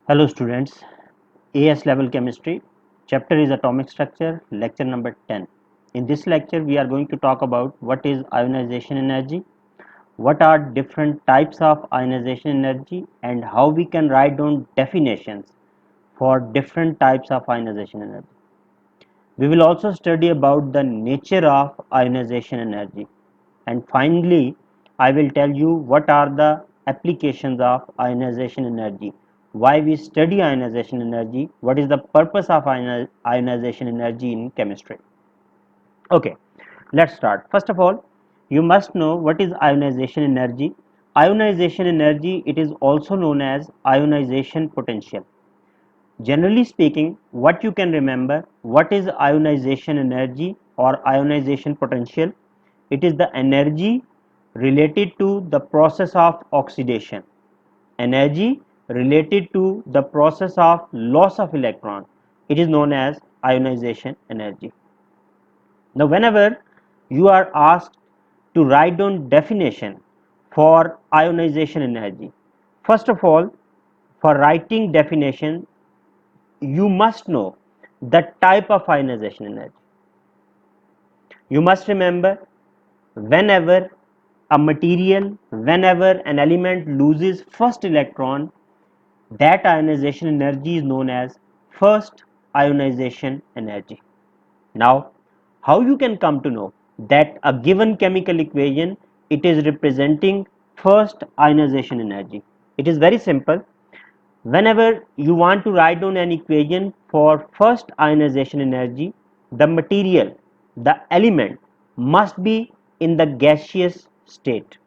Hello students, AS level chemistry, chapter is atomic structure, lecture number 10. In this lecture we are going to talk about what is ionization energy, what are different types of ionization energy and how we can write down definitions for different types of ionization energy. We will also study about the nature of ionization energy, and finally I will tell you what are the applications of ionization energy, why we study ionization energy, what is the purpose of ionization energy in chemistry. Okay, let's start. First of all, you must know what is ionization energy. Ionization energy, it is also known as ionization potential. Generally speaking, what you can remember, what is ionization energy or ionization potential? It is the energy related to the process of oxidation, energy related to the process of loss of electron. It is known as ionization energy. Now, whenever you are asked to write down definition for ionization energy, first of all, for writing definition, you must know the type of ionization energy. You must remember, whenever a material, whenever an element loses first electron, that ionization energy is known as first ionization energy. Now, how you can come to know that a given chemical equation, it is representing first ionization energy? It is very simple. Whenever you want to write down an equation for first ionization energy, the material, the element must be in the gaseous state.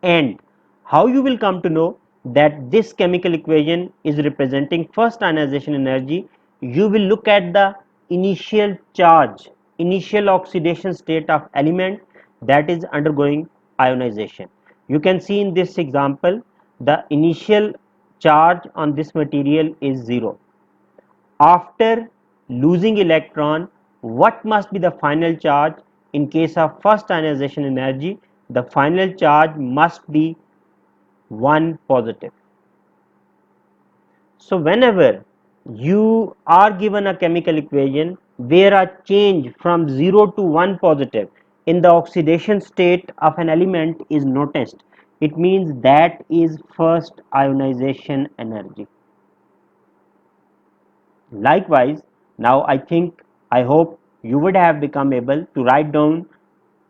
And how you will come to know that this chemical equation is representing first ionization energy? You will look at the initial charge, initial oxidation state of element that is undergoing ionization. You can see in this example, the initial charge on this material is 0. After losing electron, what must be the final charge? In case of first ionization energy, the final charge must be 1 positive. So whenever you are given a chemical equation where a change from 0 to 1 positive in the oxidation state of an element is noticed, it means that is first ionization energy. Likewise, now I hope you would have become able to write down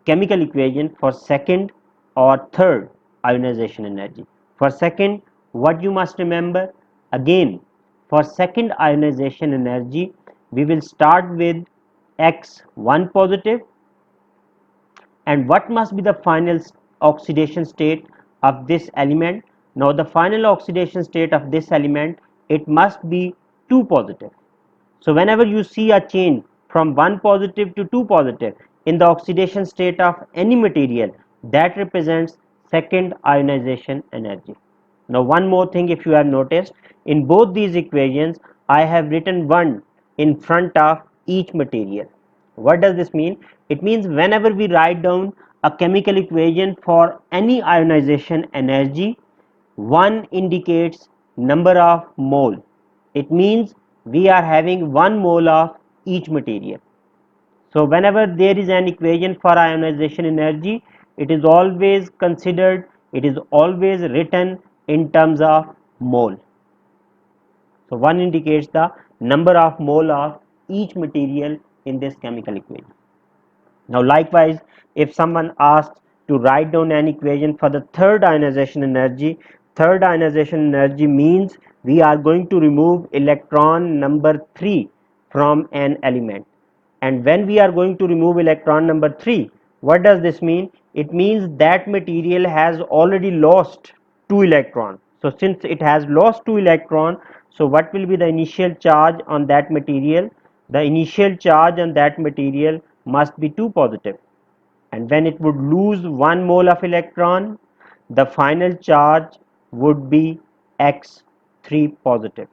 chemical equation for second or third ionization energy. For second, what you must remember, again, for second ionization energy, we will start with X1 positive, and what must be the final oxidation state of this element? Now the final oxidation state of this element, it must be 2 positive. So whenever you see a change from 1 positive to 2 positive in the oxidation state of any material, that represents second ionization energy. Now one more thing, if you have noticed, in both these equations I have written 1 in front of each material. What does this mean? It means whenever we write down a chemical equation for any ionization energy, 1 indicates number of mole. It means we are having 1 mole of each material. So whenever there is an equation for ionization energy, it is always considered, it is always written in terms of mole. So 1 indicates the number of mole of each material in this chemical equation. Now likewise, if someone asks to write down an equation for the third ionization energy means we are going to remove electron number 3 from an element. And when we are going to remove electron number 3, what does this mean? It means that material has already lost 2 electron. So since it has lost 2 electron, so what will be the initial charge on that material? The initial charge on that material must be 2 positive, and when it would lose 1 mole of electron, the final charge would be X3 positive.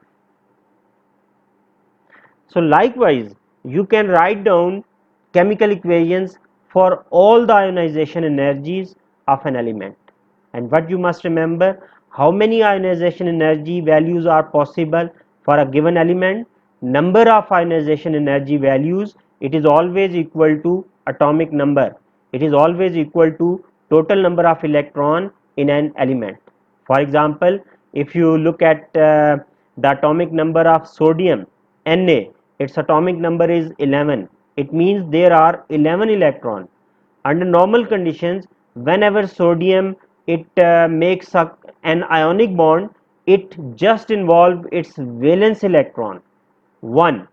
So likewise, you can write down chemical equations for all the ionization energies of an element. And what you must remember, how many ionization energy values are possible for a given element, number of ionization energy values, it is always equal to atomic number. It is always equal to total number of electron in an element. For example, if you look at the atomic number of sodium Na, its atomic number is 11. It means there are 11 electrons. Under normal conditions, whenever sodium it makes an ionic bond, it just involves its valence electron 1.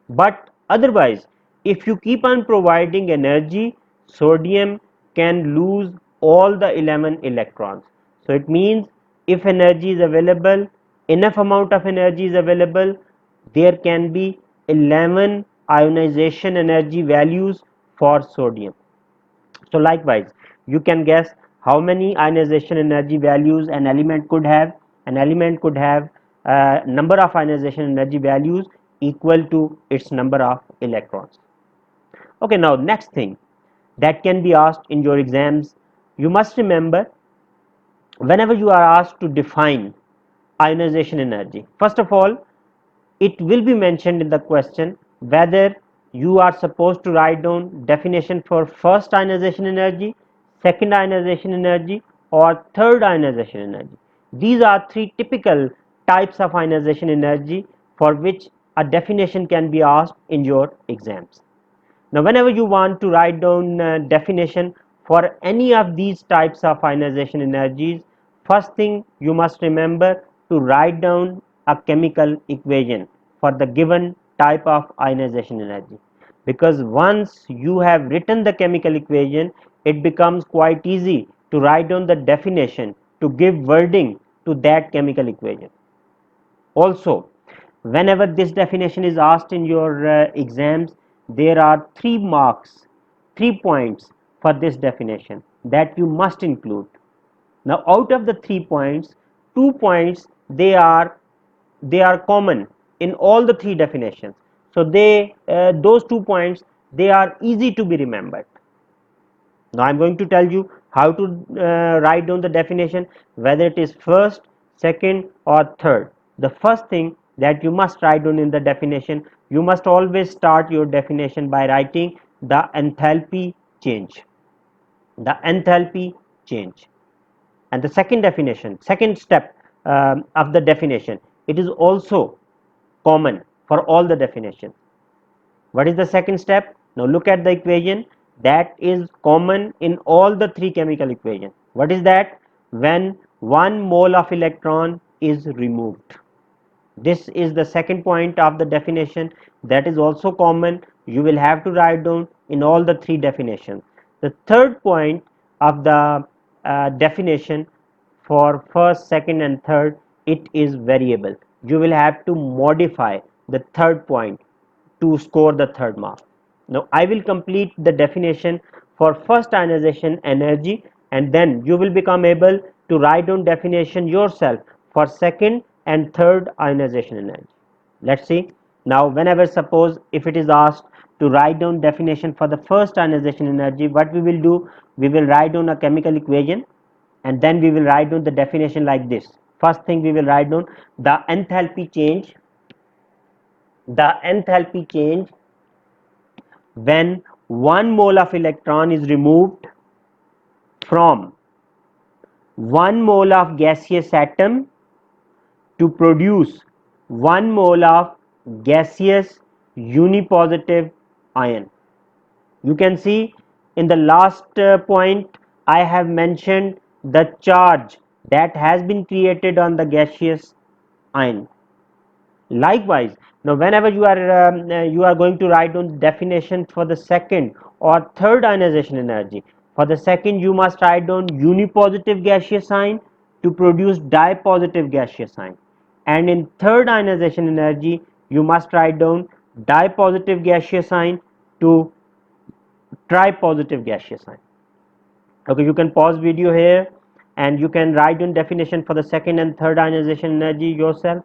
But otherwise, if you keep on providing energy, sodium can lose all the 11 electrons. So it means if energy is available, enough amount of energy is available, there can be 11 ionization energy values for sodium. So likewise, you can guess how many ionization energy values an element could have. An element could have number of ionization energy values equal to its number of electrons. Okay, now next thing that can be asked in your exams, you must remember whenever you are asked to define ionization energy, first of all, it will be mentioned in the question whether you are supposed to write down definition for first ionization energy, second ionization energy, or third ionization energy. These are three typical types of ionization energy for which a definition can be asked in your exams. Now whenever you want to write down definition for any of these types of ionization energies, first thing you must remember to write down a chemical equation for the given type of ionization energy, because once you have written the chemical equation, it becomes quite easy to write down the definition to give wording to that chemical equation. Also, whenever this definition is asked in your exams, there are 3 marks, 3 points for this definition that you must include. Now out of the 3 points, 2 points they are common in all the three definitions. So those 2 points, they are easy to be remembered. Now I am going to tell you how to write down the definition, whether it is first, second, or third. The first thing that you must write down in the definition, you must always start your definition by writing the enthalpy change. The enthalpy change. And the second definition, second step of the definition, it is also common for all the definitions. What is the second step? Now look at the equation that is common in all the three chemical equations. What is that? When 1 mole of electron is removed. This is the second point of the definition that is also common. You will have to write down in all the three definitions. The third point of the definition for first, second, and third, it is variable. You will have to modify the third point to score the third mark. Now I will complete the definition for first ionization energy, and then you will become able to write down definition yourself for second and third ionization energy. Let's see. Now whenever suppose if it is asked to write down definition for the first ionization energy, what we will do, we will write down a chemical equation and then we will write down the definition like this. First thing we will write down the enthalpy change, the enthalpy change when 1 mole of electron is removed from 1 mole of gaseous atom to produce 1 mole of gaseous unipositive ion. You can see in the last point I have mentioned the charge that has been created on the gaseous ion. Likewise, now whenever you are going to write down definition for the second or third ionization energy, for the second you must write down unipositive gaseous sign to produce dipositive gaseous sign, and in third ionization energy you must write down dipositive gaseous sign to tripositive gaseous sign. Okay, you can pause video here and you can write down definition for the second and third ionization energy yourself.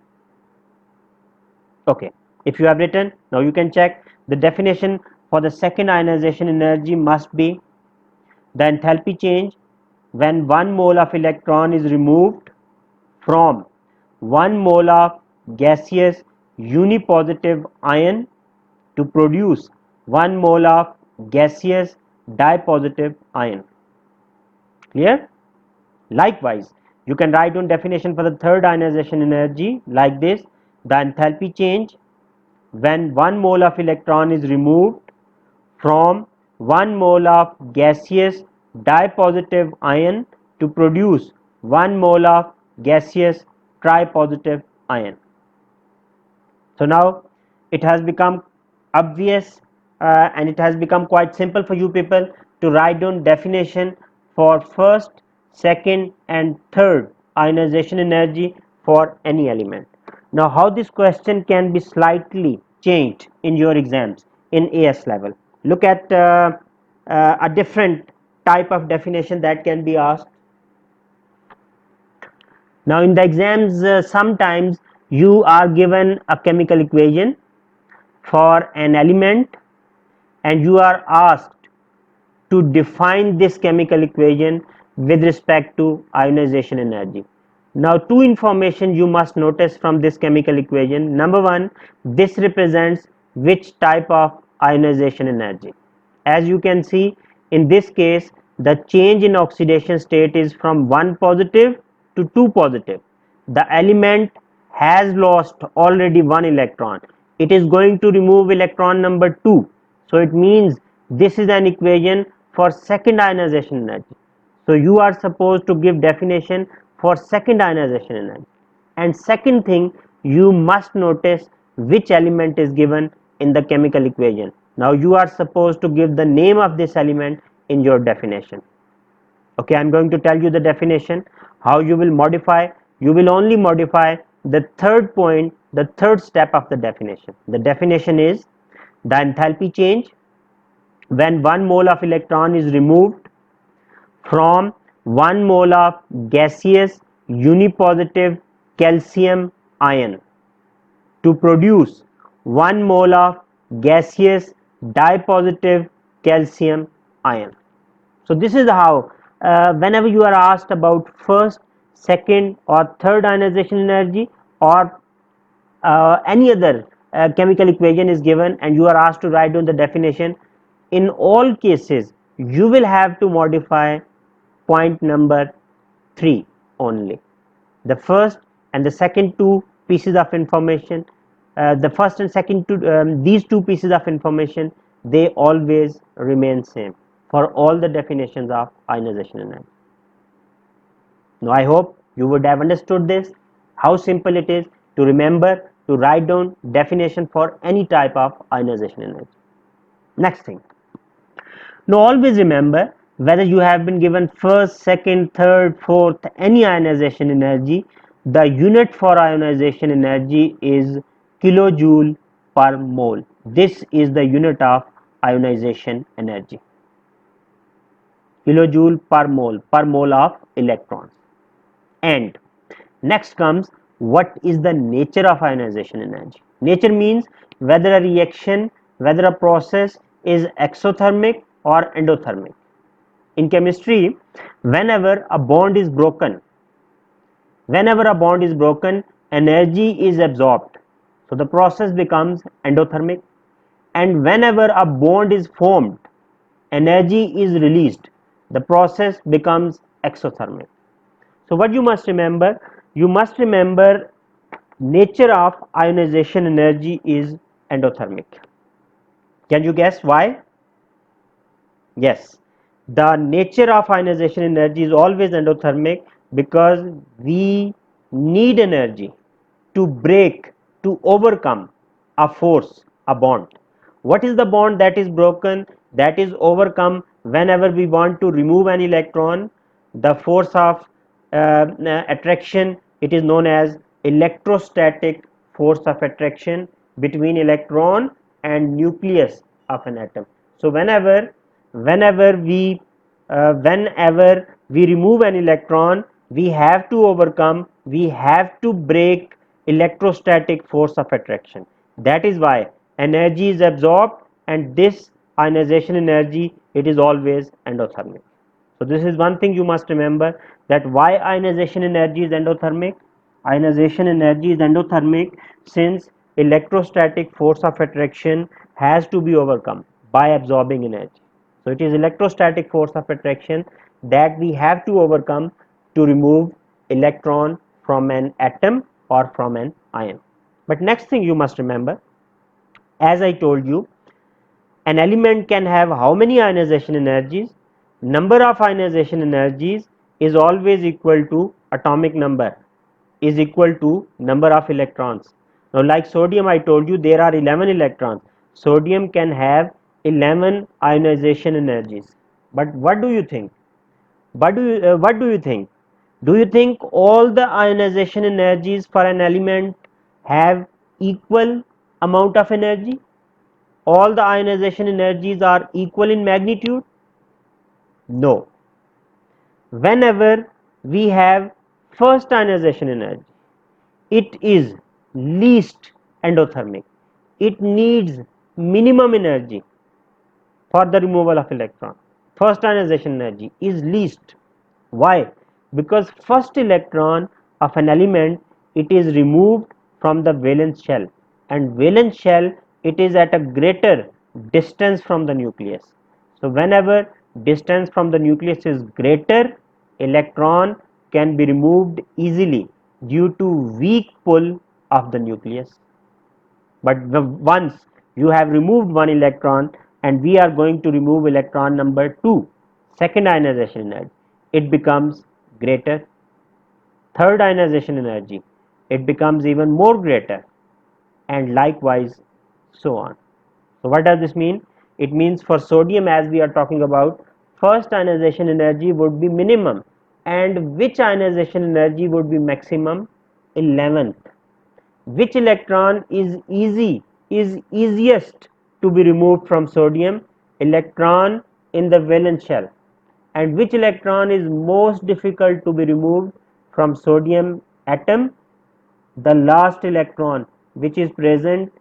Okay, if you have written, now you can check the definition for the second ionization energy must be the enthalpy change when 1 mole of electron is removed from 1 mole of gaseous unipositive ion to produce 1 mole of gaseous dipositive ion. Clear? Likewise, you can write down definition for the third ionization energy like this: the enthalpy change when 1 mole of electron is removed from 1 mole of gaseous dipositive ion to produce 1 mole of gaseous tripositive ion. So now it has become obvious and it has become quite simple for you people to write down definition for first, second and third ionization energy for any element. Now how this question can be slightly changed in your exams in AS level. Look at a different type of definition that can be asked. Now in the exams sometimes you are given a chemical equation for an element and you are asked to define this chemical equation with respect to ionization energy. Now two information you must notice from this chemical equation. Number one, this represents which type of ionization energy. As you can see in this case, the change in oxidation state is from 1 positive to 2 positive. The element has lost already 1 electron. It is going to remove electron number 2. So it means this is an equation for second ionization energy. So you are supposed to give definition for second ionization energy. And second thing, you must notice which element is given in the chemical equation. Now you are supposed to give the name of this element in your definition. Okay, I am going to tell you the definition. How you will modify? You will only modify the third point, the third step of the definition. The definition is the enthalpy change when 1 mole of electron is removed from 1 mole of gaseous unipositive calcium ion to produce 1 mole of gaseous dipositive calcium ion. So this is how whenever you are asked about first, second or third ionization energy, or any other chemical equation is given and you are asked to write down the definition, in all cases you will have to modify point number 3 only. The first and the second two pieces of information, the first and second two, these two pieces of information, they always remain same for all the definitions of ionization energy. Now I hope you would have understood this, how simple it is to remember to write down definition for any type of ionization energy. Next thing, now always remember, whether you have been given first, second, third, fourth, any ionization energy, the unit for ionization energy is kilojoule per mole. This is the unit of ionization energy. Kilojoule per mole of electrons. And next comes, what is the nature of ionization energy? Nature means whether a reaction, whether a process is exothermic or endothermic. In chemistry, whenever a bond is broken, energy is absorbed, so the process becomes endothermic. And whenever a bond is formed, energy is released, the process becomes exothermic. So what you must remember? You must remember nature of ionization energy is endothermic. Can you guess why? Yes, the nature of ionization energy is always endothermic because we need energy to break, to overcome a force, a bond. What is the bond that is broken, that is overcome whenever we want to remove an electron? The force of attraction, it is known as electrostatic force of attraction between electron and nucleus of an atom. So whenever we remove an electron, we have to overcome, we have to break electrostatic force of attraction. That is why energy is absorbed, and this ionization energy, it is always endothermic. So this is one thing you must remember, that why ionization energy is endothermic, Ionization energy is endothermic since electrostatic force of attraction has to be overcome by absorbing energy. So it is electrostatic force of attraction that we have to overcome to remove electron from an atom or from an ion. But next thing you must remember, as I told you, an element can have how many ionization energies? Number of ionization energies is always equal to atomic number is equal to number of electrons. Now like sodium, I told you there are 11 electrons. Sodium can have 11 ionization energies. But what do you think? What do you think? Do you think all the ionization energies for an element have equal amount of energy? All the ionization energies are equal in magnitude? No. Whenever we have first ionization energy, it is least endothermic. It needs minimum energy for the removal of electron. First ionization energy is least. Why? Because first electron of an element, it is removed from the valence shell, and valence shell, it is at a greater distance from the nucleus. So whenever distance from the nucleus is greater, electron can be removed easily due to weak pull of the nucleus. But once you have removed one electron, and we are going to remove electron number 2, second ionization energy, it becomes greater. Third ionization energy, it becomes even more greater, and likewise so on. So what does this mean? It means for sodium, as we are talking about, first ionization energy would be minimum, and which ionization energy would be maximum? 11th. Which electron is easiest to be removed from sodium? Electron in the valence shell. And which electron is most difficult to be removed from sodium atom? The last electron, which is present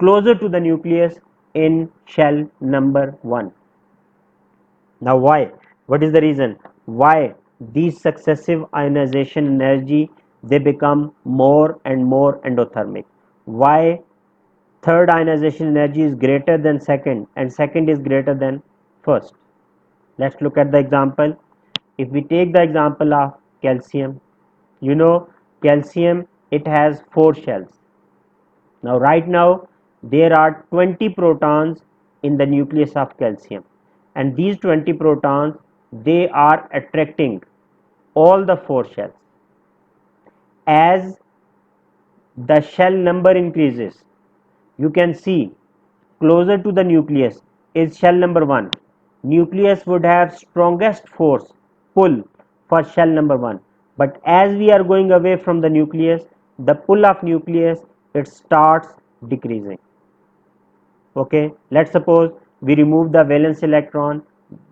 closer to the nucleus in shell number 1. Now why? What is the reason? Why these successive ionization energy, they become more and more endothermic? Why third ionization energy is greater than second and second is greater than first? Let's look at the example. If we take the example of calcium, you know calcium, it has 4 shells. Now right now there are 20 protons in the nucleus of calcium, and these 20 protons, they are attracting all the 4 shells. As the shell number increases, you can see closer to the nucleus is shell number 1. Nucleus would have strongest force pull for shell number 1, but as we are going away from the nucleus, the pull of nucleus, it starts decreasing. Okay, let's suppose we remove the valence electron.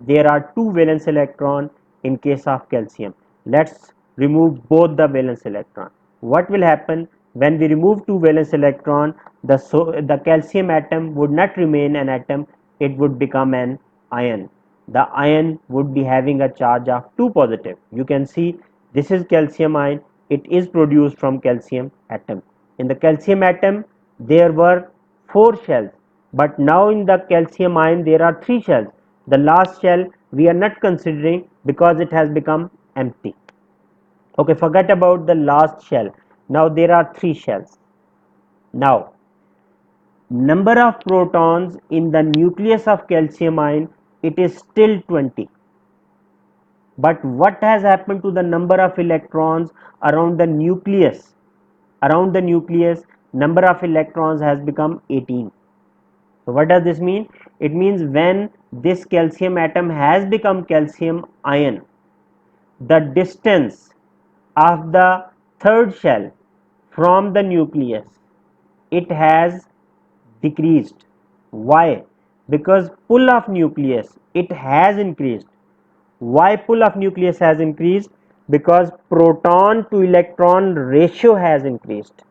There are 2 valence electron in case of calcium. Let's remove both the valence electron. What will happen when we remove 2 valence electron? The calcium atom would not remain an atom, it would become an ion. The ion would be having a charge of 2 positive. You can see this is calcium ion, it is produced from calcium atom. In the calcium atom there were 4 shells, but now in the calcium ion there are 3 shells. The last shell we are not considering because it has become empty. Okay, forget about the last shell. Now there are 3 shells. Now number of protons in the nucleus of calcium ion, it is still 20. But what has happened to the number of electrons around the nucleus? Around the nucleus, number of electrons has become 18. So what does this mean? It means when this calcium atom has become calcium ion, the distance of the third shell from the nucleus, it has decreased. Why? Because pull of nucleus, it has increased. Why pull of nucleus has increased? Because proton to electron ratio has increased.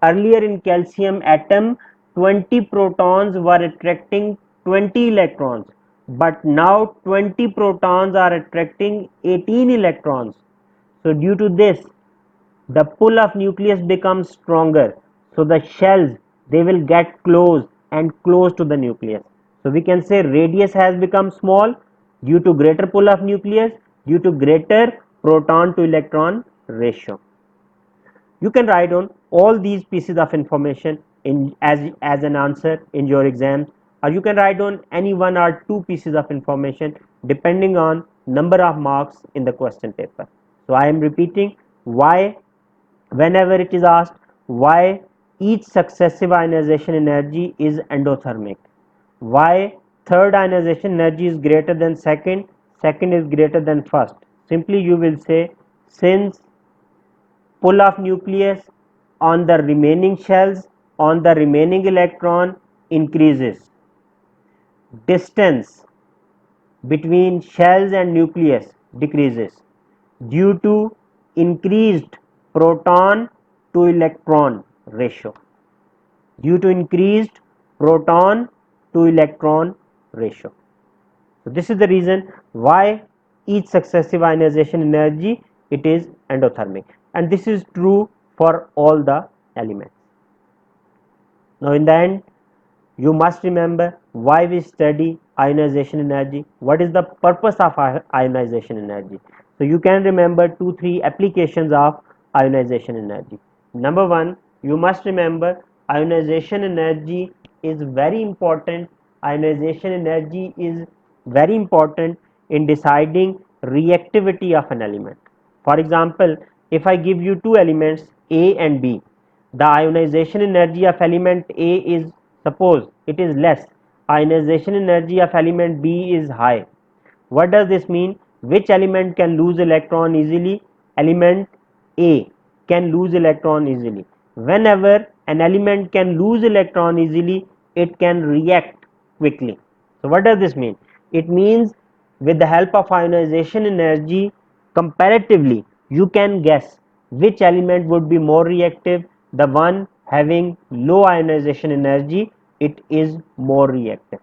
Earlier in calcium atom, 20 protons were attracting 20 electrons, but now 20 protons are attracting 18 electrons. So due to this, the pull of nucleus becomes stronger, so the shells, they will get close and close to the nucleus. So we can say radius has become small due to greater pull of nucleus, due to greater proton to electron ratio. You can write on all these pieces of information in as an answer in your exam, or you can write on any one or two pieces of information depending on number of marks in the question paper. So I am repeating, why, whenever it is asked why each successive ionization energy is endothermic, why third ionization energy is greater than second, second is greater than first, simply you will say, since pull of nucleus on the remaining shells on the remaining electron increases, distance between shells and nucleus decreases due to increased proton to electron ratio, due to increased proton to electron ratio. So this is the reason why each successive ionization energy, it is endothermic, and this is true for all the elements. Now in the end, you must remember why we study ionization energy, what is the purpose of ionization energy. So you can remember 2-3 applications of ionization energy. Number one, you must remember ionization energy is very important. Ionization energy is very important in deciding reactivity of an element. For example, if I give you two elements A and B, the ionization energy of element A is, suppose it is less, ionization energy of element B is high. What does this mean? Which element can lose electron easily? Element A can lose electron easily. Whenever an element can lose electron easily, it can react quickly. So what does this mean? It means with the help of ionization energy, comparatively you can guess which element would be more reactive. The one having low ionization energy, it is more reactive.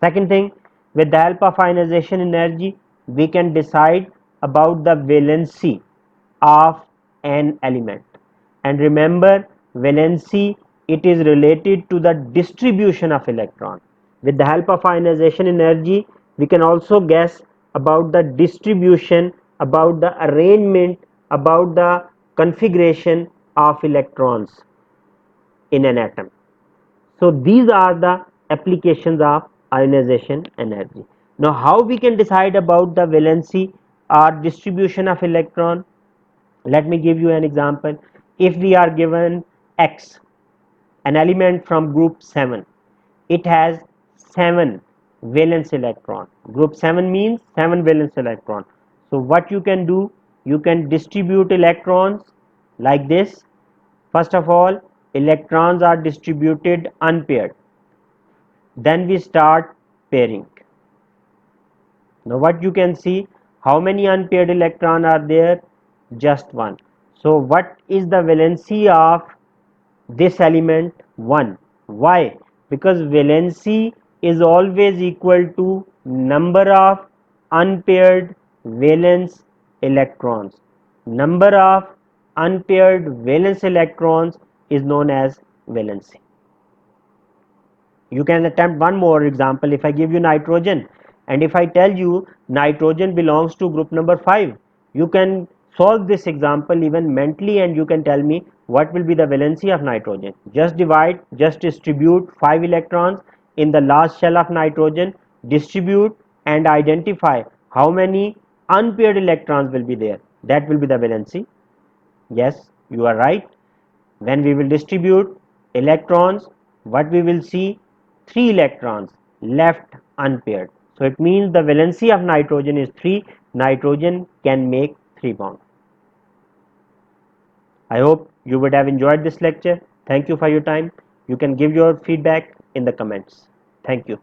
Second thing, with the help of ionization energy, we can decide about the valency of an element. And remember, valency, it is related to the distribution of electron. With the help of ionization energy, we can also guess about the distribution, about the arrangement, about the configuration of electrons in an atom. So these are the applications of ionization energy. Now how we can decide about the valency or distribution of electron? Let me give you an example. If we are given X, an element from group 7, it has 7 valence electron. Group 7 means 7 valence electron. So what you can do, you can distribute electrons like this. First of all, electrons are distributed unpaired. Then we start pairing. Now what you can see, how many unpaired electrons are there? Just one. So what is the valency of this element? 1. Why? Because valency is always equal to number of unpaired valence electrons. Number of unpaired valence electrons is known as valency. You can attempt one more example. If I give you nitrogen and if I tell you nitrogen belongs to group number 5, you can solve this example even mentally and you can tell me what will be the valency of nitrogen. Just divide, just distribute 5 electrons in the last shell of nitrogen, distribute and identify how many unpaired electrons will be there. That will be the valency. Yes, you are right. When we will distribute electrons, what we will see? 3 electrons left unpaired. So it means the valency of nitrogen is 3. Nitrogen can make 3 bonds. I hope you would have enjoyed this lecture. Thank you for your time. You can give your feedback in the comments. Thank you.